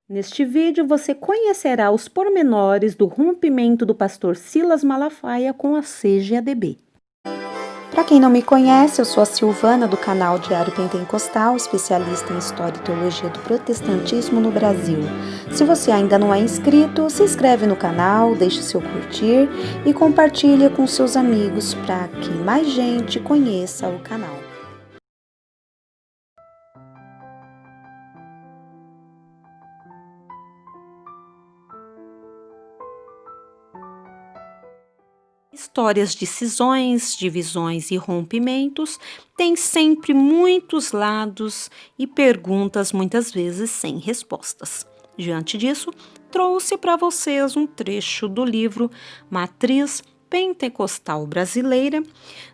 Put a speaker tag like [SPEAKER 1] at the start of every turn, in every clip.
[SPEAKER 1] Neste vídeo você conhecerá os pormenores do rompimento do pastor Silas Malafaia com a CGADB. Para quem não me conhece, eu sou a Silvana do canal Diário Pentecostal, especialista em História e Teologia do Protestantismo no Brasil. Se você ainda não é inscrito, se inscreve no canal, deixe seu curtir e compartilhe com seus amigos para que mais gente conheça o canal. Histórias de cisões, divisões e rompimentos têm sempre muitos lados e perguntas muitas vezes sem respostas. Diante disso, trouxe para vocês um trecho do livro Matriz Pentecostal Brasileira,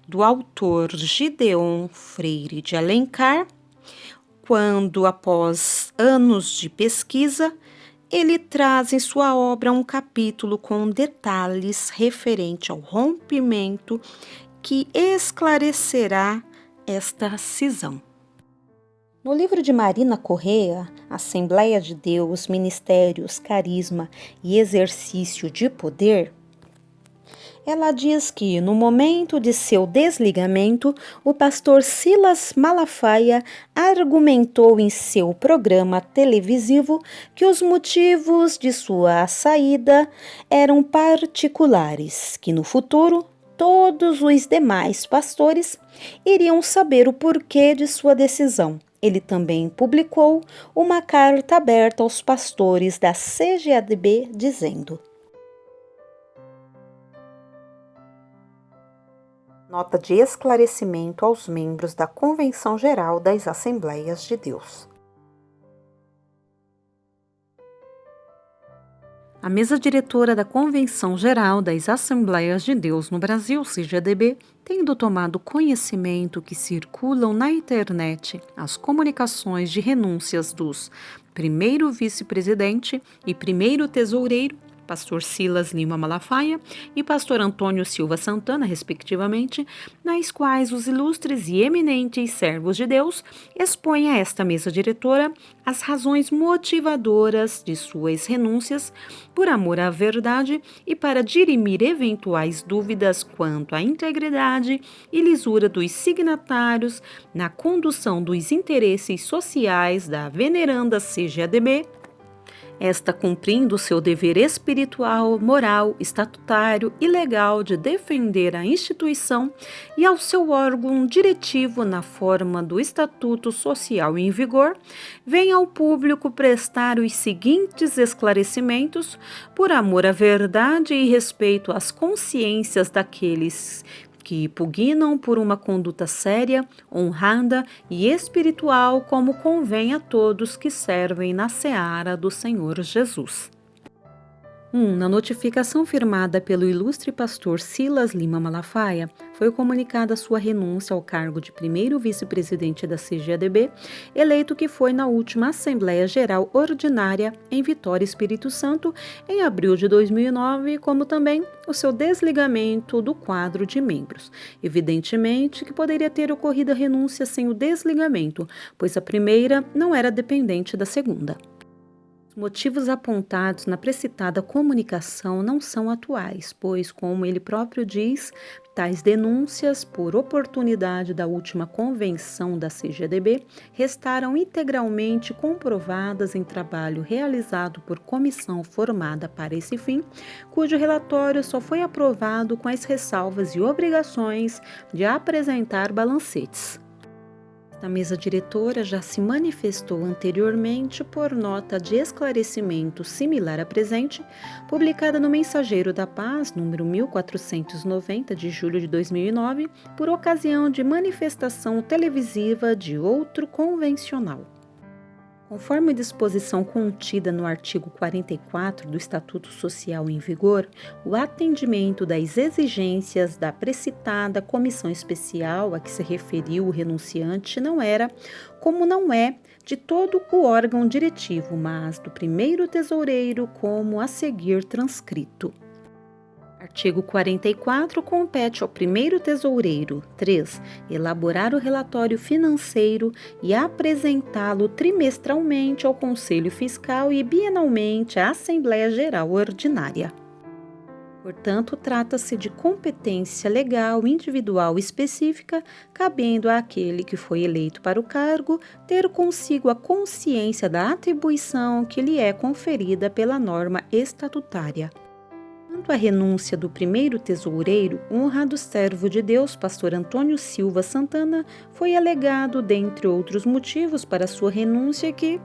[SPEAKER 1] do autor Gideon Freire de Alencar, quando, após anos de pesquisa, ele traz em sua obra um capítulo com detalhes referente ao rompimento que esclarecerá esta cisão. No livro de Marina Correa, Assembleia de Deus, Ministérios, Carisma e Exercício de Poder, ela diz que, no momento de seu desligamento, o pastor Silas Malafaia argumentou em seu programa televisivo que os motivos de sua saída eram particulares, que no futuro todos os demais pastores iriam saber o porquê de sua decisão. Ele também publicou uma carta aberta aos pastores da CGADB dizendo: Nota de esclarecimento aos membros da Convenção Geral das Assembleias de Deus. A mesa diretora da Convenção Geral das Assembleias de Deus no Brasil, CGADB, tendo tomado conhecimento que circulam na internet as comunicações de renúncias dos primeiro vice-presidente e primeiro tesoureiro, pastor Silas Lima Malafaia e pastor Antônio Silva Santana, respectivamente, nas quais os ilustres e eminentes servos de Deus expõem a esta mesa diretora as razões motivadoras de suas renúncias por amor à verdade e para dirimir eventuais dúvidas quanto à integridade e lisura dos signatários na condução dos interesses sociais da veneranda CGADB, esta cumprindo seu dever espiritual, moral, estatutário e legal de defender a instituição e ao seu órgão diretivo na forma do Estatuto Social em vigor, vem ao público prestar os seguintes esclarecimentos por amor à verdade e respeito às consciências daqueles que pugnam por uma conduta séria, honrada e espiritual, como convém a todos que servem na seara do Senhor Jesus. Na notificação firmada pelo ilustre pastor Silas Lima Malafaia, foi comunicada sua renúncia ao cargo de primeiro vice-presidente da CGADB, eleito que foi na última Assembleia Geral Ordinária em Vitória, Espírito Santo, em abril de 2009, como também o seu desligamento do quadro de membros. Evidentemente que poderia ter ocorrido a renúncia sem o desligamento, pois a primeira não era dependente da segunda. Os motivos apontados na precitada comunicação não são atuais, pois, como ele próprio diz, tais denúncias, por oportunidade da última convenção da CGADB, restaram integralmente comprovadas em trabalho realizado por comissão formada para esse fim, cujo relatório só foi aprovado com as ressalvas e obrigações de apresentar balancetes. A mesa diretora já se manifestou anteriormente por nota de esclarecimento similar à presente, publicada no Mensageiro da Paz, número 1490, de julho de 2009, por ocasião de manifestação televisiva de outro convencional. Conforme disposição contida no artigo 44 do Estatuto Social em vigor, o atendimento das exigências da precitada comissão especial a que se referiu o renunciante não era, como não é, de todo o órgão diretivo, mas do primeiro tesoureiro, como a seguir transcrito. Artigo 44. Compete ao primeiro tesoureiro: 3. Elaborar o relatório financeiro e apresentá-lo trimestralmente ao Conselho Fiscal e bienalmente à Assembleia Geral Ordinária. Portanto, trata-se de competência legal individual específica, cabendo àquele que foi eleito para o cargo ter consigo a consciência da atribuição que lhe é conferida pela norma estatutária. Quanto à renúncia do primeiro tesoureiro, o honrado servo de Deus, pastor Antônio Silva Santana, foi alegado, dentre outros motivos para sua renúncia, que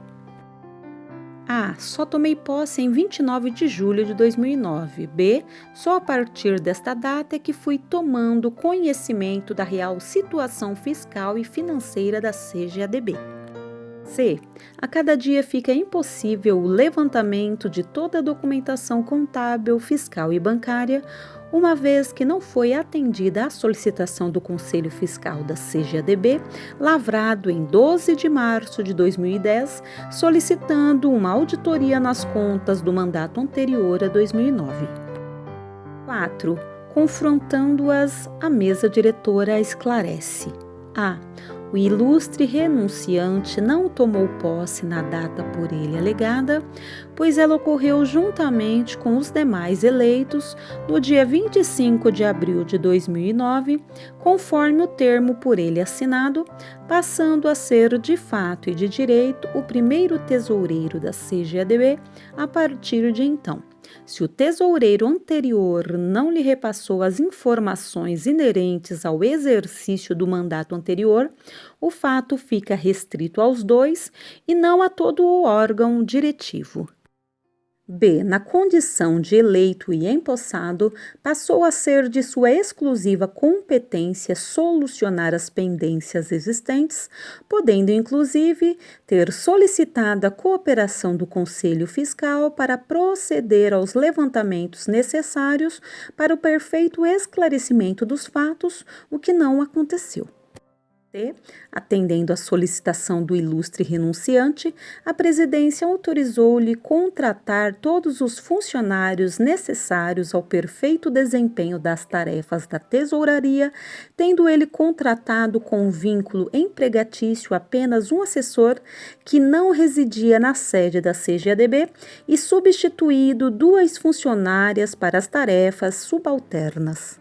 [SPEAKER 1] a. Só tomei posse em 29 de julho de 2009. B. Só a partir desta data é que fui tomando conhecimento da real situação fiscal e financeira da CGADB. C. A cada dia fica impossível o levantamento de toda a documentação contábil, fiscal e bancária, uma vez que não foi atendida a solicitação do Conselho Fiscal da CGADB, lavrado em 12 de março de 2010, solicitando uma auditoria nas contas do mandato anterior a 2009. 4. Confrontando-as, a mesa diretora esclarece: a. O ilustre renunciante não tomou posse na data por ele alegada, pois ela ocorreu juntamente com os demais eleitos no dia 25 de abril de 2009, conforme o termo por ele assinado, passando a ser de fato e de direito o primeiro tesoureiro da CGADB a partir de então. Se o tesoureiro anterior não lhe repassou as informações inerentes ao exercício do mandato anterior, o fato fica restrito aos dois e não a todo o órgão diretivo. B. Na condição de eleito e empossado, passou a ser de sua exclusiva competência solucionar as pendências existentes, podendo, inclusive, ter solicitado a cooperação do Conselho Fiscal para proceder aos levantamentos necessários para o perfeito esclarecimento dos fatos, o que não aconteceu. C. Atendendo à solicitação do ilustre renunciante, a presidência autorizou-lhe contratar todos os funcionários necessários ao perfeito desempenho das tarefas da tesouraria, tendo ele contratado com vínculo empregatício apenas um assessor que não residia na sede da CGADB e substituído 2 funcionárias para as tarefas subalternas.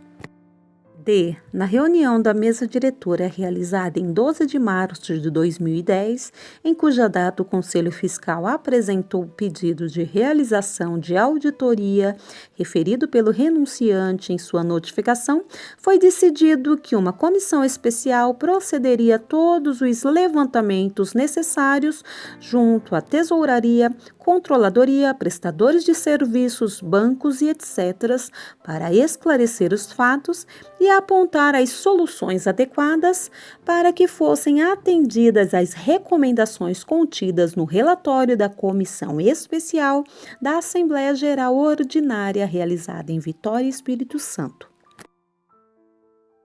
[SPEAKER 1] D. Na reunião da mesa diretora realizada em 12 de março de 2010, em cuja data o Conselho Fiscal apresentou o pedido de realização de auditoria referido pelo renunciante em sua notificação, foi decidido que uma comissão especial procederia a todos os levantamentos necessários junto à tesouraria, controladoria, prestadores de serviços, bancos e etc., para esclarecer os fatos e apontar as soluções adequadas para que fossem atendidas as recomendações contidas no relatório da Comissão Especial da Assembleia Geral Ordinária realizada em Vitória, Espírito Santo.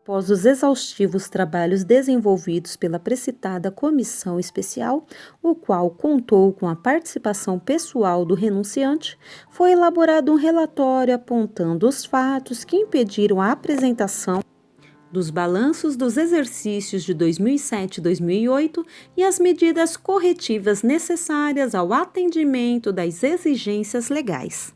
[SPEAKER 1] Após os exaustivos trabalhos desenvolvidos pela precitada comissão especial, o qual contou com a participação pessoal do renunciante, foi elaborado um relatório apontando os fatos que impediram a apresentação dos balanços dos exercícios de 2007 e 2008 e as medidas corretivas necessárias ao atendimento das exigências legais.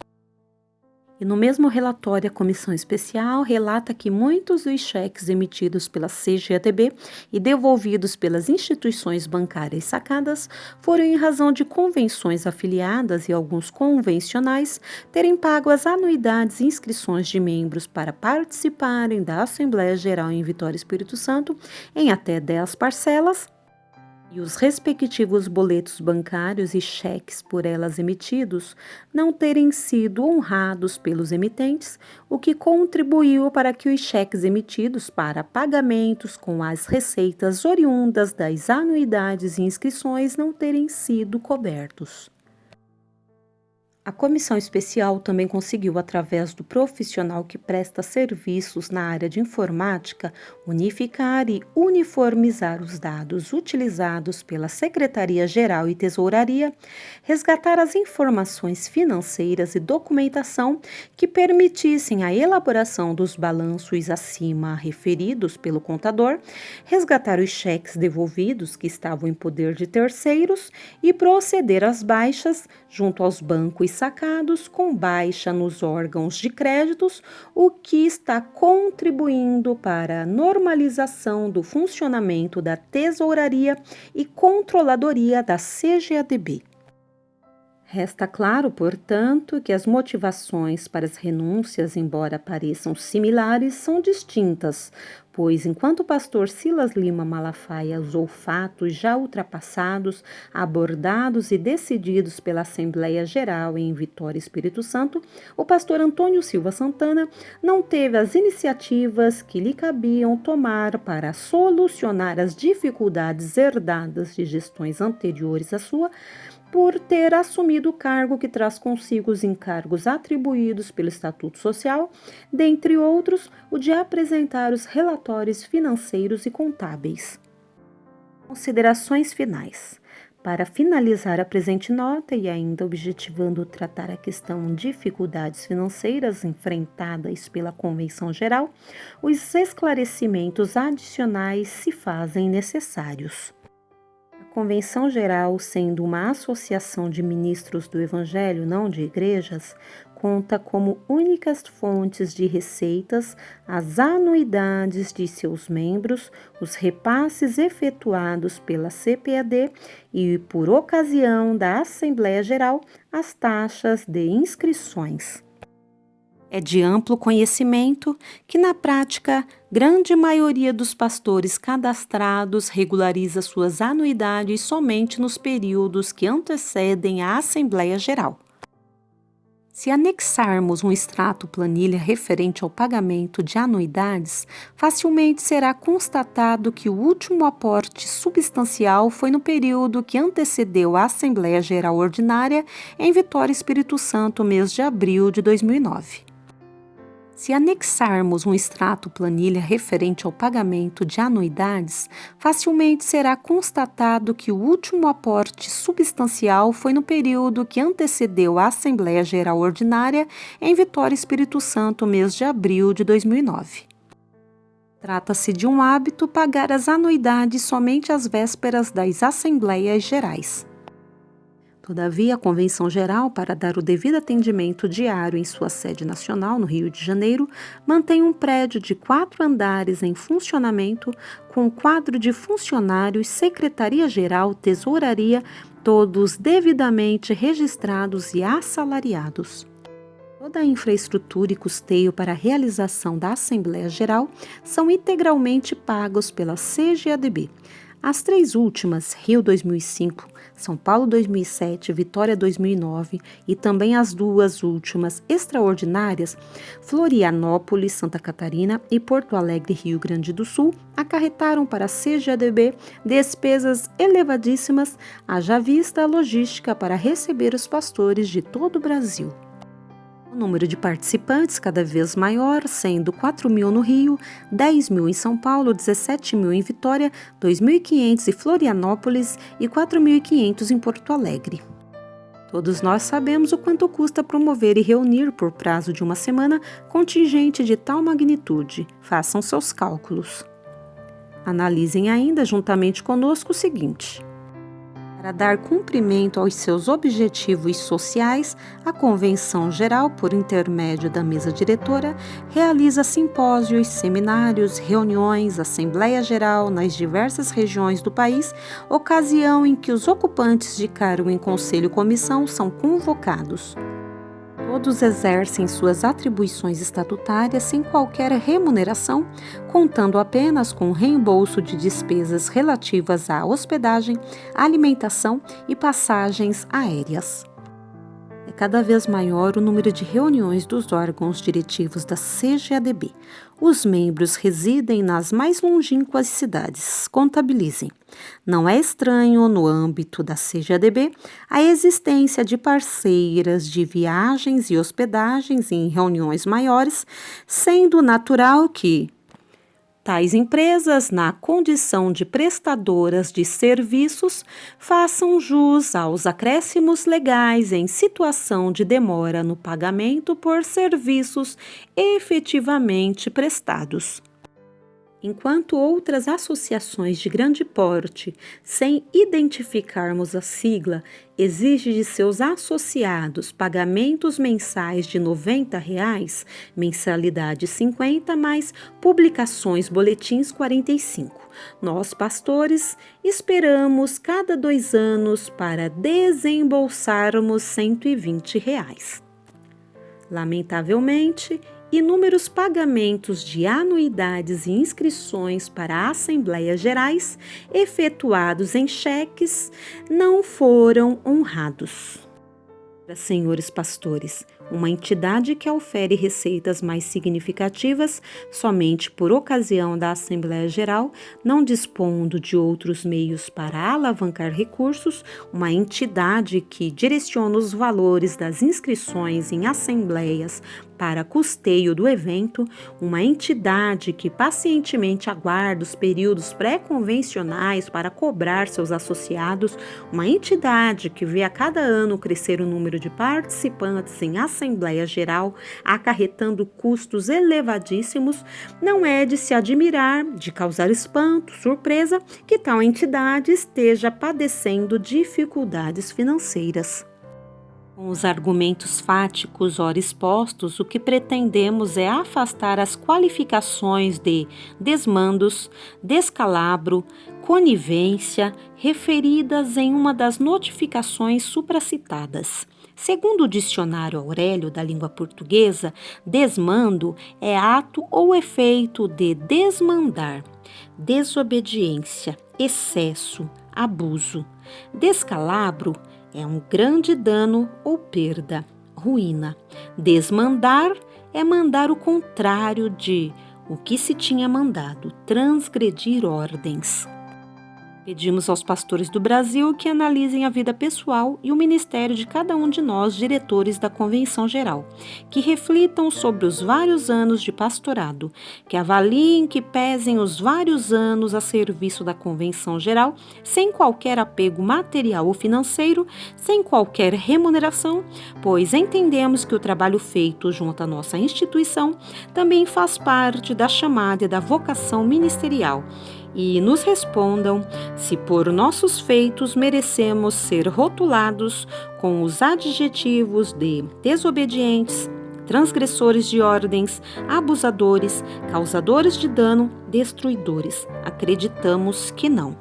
[SPEAKER 1] E no mesmo relatório, a comissão especial relata que muitos dos cheques emitidos pela CGADB e devolvidos pelas instituições bancárias sacadas foram em razão de convenções afiliadas e alguns convencionais terem pago as anuidades e inscrições de membros para participarem da Assembleia Geral em Vitória, Espírito Santo em até 10 parcelas, e os respectivos boletos bancários e cheques por elas emitidos não terem sido honrados pelos emitentes, o que contribuiu para que os cheques emitidos para pagamentos com as receitas oriundas das anuidades e inscrições não terem sido cobertos. A comissão especial também conseguiu, através do profissional que presta serviços na área de informática, unificar e uniformizar os dados utilizados pela Secretaria-Geral e Tesouraria, resgatar as informações financeiras e documentação que permitissem a elaboração dos balanços acima referidos pelo contador, resgatar os cheques devolvidos que estavam em poder de terceiros e proceder às baixas junto aos bancos sacados com baixa nos órgãos de créditos, o que está contribuindo para a normalização do funcionamento da Tesouraria e Controladoria da CGADB. Resta claro, portanto, que as motivações para as renúncias, embora pareçam similares, são distintas, pois enquanto o pastor Silas Lima Malafaia usou fatos já ultrapassados, abordados e decididos pela Assembleia Geral em Vitória, Espírito Santo, o pastor Antônio Silva Santana não teve as iniciativas que lhe cabiam tomar para solucionar as dificuldades herdadas de gestões anteriores à sua, por ter assumido o cargo que traz consigo os encargos atribuídos pelo Estatuto Social, dentre outros, o de apresentar os relatórios financeiros e contábeis. Considerações finais. Para finalizar a presente nota e ainda objetivando tratar a questão dificuldades financeiras enfrentadas pela Convenção Geral, os esclarecimentos adicionais se fazem necessários. Convenção Geral, sendo uma associação de ministros do Evangelho, não de igrejas, conta como únicas fontes de receitas as anuidades de seus membros, os repasses efetuados pela CPAD e, por ocasião da Assembleia Geral, as taxas de inscrições. É de amplo conhecimento que, na prática, grande maioria dos pastores cadastrados regulariza suas anuidades somente nos períodos que antecedem a Assembleia Geral. Se anexarmos um extrato planilha referente ao pagamento de anuidades, facilmente será constatado que o último aporte substancial foi no período que antecedeu a Assembleia Geral Ordinária em Vitória, Espírito Santo, mês de abril de 2009. Se anexarmos um extrato planilha referente ao pagamento de anuidades, facilmente será constatado que o último aporte substancial foi no período que antecedeu a Assembleia Geral Ordinária em Vitória, Espírito Santo, mês de abril de 2009. Trata-se de um hábito pagar as anuidades somente às vésperas das Assembleias Gerais. Todavia, a Convenção Geral, para dar o devido atendimento diário em sua sede nacional, no Rio de Janeiro, mantém um prédio de 4 andares em funcionamento, com quadro de funcionários, Secretaria-Geral, Tesouraria, todos devidamente registrados e assalariados. Toda a infraestrutura e custeio para a realização da Assembleia Geral são integralmente pagos pela CGADB. As 3 últimas, Rio 2005, São Paulo 2007, Vitória 2009 e também as 2 últimas extraordinárias, Florianópolis, Santa Catarina e Porto Alegre, Rio Grande do Sul, acarretaram para a CGADB despesas elevadíssimas, haja vista a logística para receber os pastores de todo o Brasil. O número de participantes cada vez maior, sendo 4.000 no Rio, 10.000 em São Paulo, 17.000 em Vitória, 2.500 em Florianópolis e 4.500 em Porto Alegre. Todos nós sabemos o quanto custa promover e reunir por prazo de uma semana contingente de tal magnitude. Façam seus cálculos. Analisem ainda juntamente conosco o seguinte. Para dar cumprimento aos seus objetivos sociais, a Convenção Geral, por intermédio da mesa diretora, realiza simpósios, seminários, reuniões, Assembleia Geral nas diversas regiões do país, ocasião em que os ocupantes de cargo em conselho e comissão são convocados. Todos exercem suas atribuições estatutárias sem qualquer remuneração, contando apenas com o reembolso de despesas relativas à hospedagem, alimentação e passagens aéreas. É cada vez maior o número de reuniões dos órgãos diretivos da CGADB. Os membros residem nas mais longínquas cidades. Contabilizem. Não é estranho, no âmbito da CGADB, a existência de parceiras de viagens e hospedagens em reuniões maiores, sendo natural que tais empresas, na condição de prestadoras de serviços, façam jus aos acréscimos legais em situação de demora no pagamento por serviços efetivamente prestados. Enquanto outras associações de grande porte, sem identificarmos a sigla, exigem de seus associados pagamentos mensais de R$ 90, mensalidade 50, mais publicações boletins 45. Nós, pastores, esperamos cada 2 anos para desembolsarmos R$ 120. Lamentavelmente, inúmeros pagamentos de anuidades e inscrições para Assembleias Gerais, efetuados em cheques, não foram honrados. Senhores pastores, uma entidade que ofere receitas mais significativas somente por ocasião da Assembleia Geral, não dispondo de outros meios para alavancar recursos, uma entidade que direciona os valores das inscrições em assembleias para custeio do evento, uma entidade que pacientemente aguarda os períodos pré-convencionais para cobrar seus associados, uma entidade que vê a cada ano crescer o número de participantes em Assembleia Geral, acarretando custos elevadíssimos, não é de se admirar, de causar espanto, surpresa, que tal entidade esteja padecendo dificuldades financeiras. Com os argumentos fáticos ora expostos, o que pretendemos é afastar as qualificações de desmandos, descalabro, conivência, referidas em uma das notificações supracitadas. Segundo o dicionário Aurélio da língua portuguesa, desmando é ato ou efeito de desmandar, desobediência, excesso, abuso. Descalabro é um grande dano ou perda, ruína. Desmandar é mandar o contrário de o que se tinha mandado, transgredir ordens. Pedimos aos pastores do Brasil que analisem a vida pessoal e o ministério de cada um de nós, diretores da Convenção Geral, que reflitam sobre os vários anos de pastorado, que avaliem, que pesem os vários anos a serviço da Convenção Geral, sem qualquer apego material ou financeiro, sem qualquer remuneração, pois entendemos que o trabalho feito junto à nossa instituição também faz parte da chamada e da vocação ministerial. E nos respondam se por nossos feitos merecemos ser rotulados com os adjetivos de desobedientes, transgressores de ordens, abusadores, causadores de dano, destruidores. Acreditamos que não.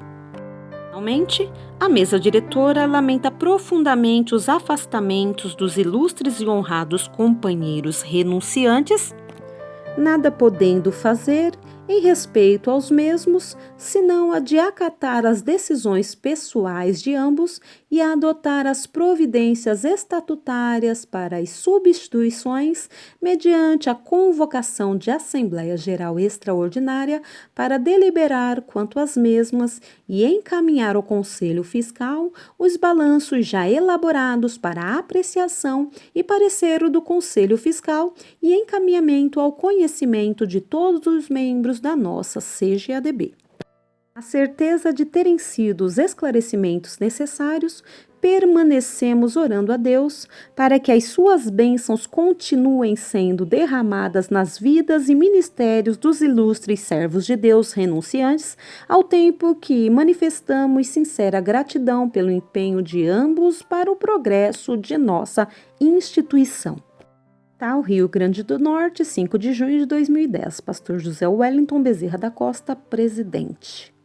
[SPEAKER 1] Finalmente, a mesa diretora lamenta profundamente os afastamentos dos ilustres e honrados companheiros renunciantes, nada podendo fazer em respeito aos mesmos, senão a de acatar as decisões pessoais de ambos e a adotar as providências estatutárias para as substituições, mediante a convocação de Assembleia Geral Extraordinária para deliberar quanto às mesmas e encaminhar ao Conselho Fiscal os balanços já elaborados para apreciação e parecer do Conselho Fiscal e encaminhamento ao conhecimento de todos os membros da nossa CGADB. A certeza de terem sido os esclarecimentos necessários, permanecemos orando a Deus para que as suas bênçãos continuem sendo derramadas nas vidas e ministérios dos ilustres servos de Deus renunciantes, ao tempo que manifestamos sincera gratidão pelo empenho de ambos para o progresso de nossa instituição. Tal, Rio Grande do Norte, 5 de junho de 2010. Pastor José Wellington Bezerra da Costa, presidente.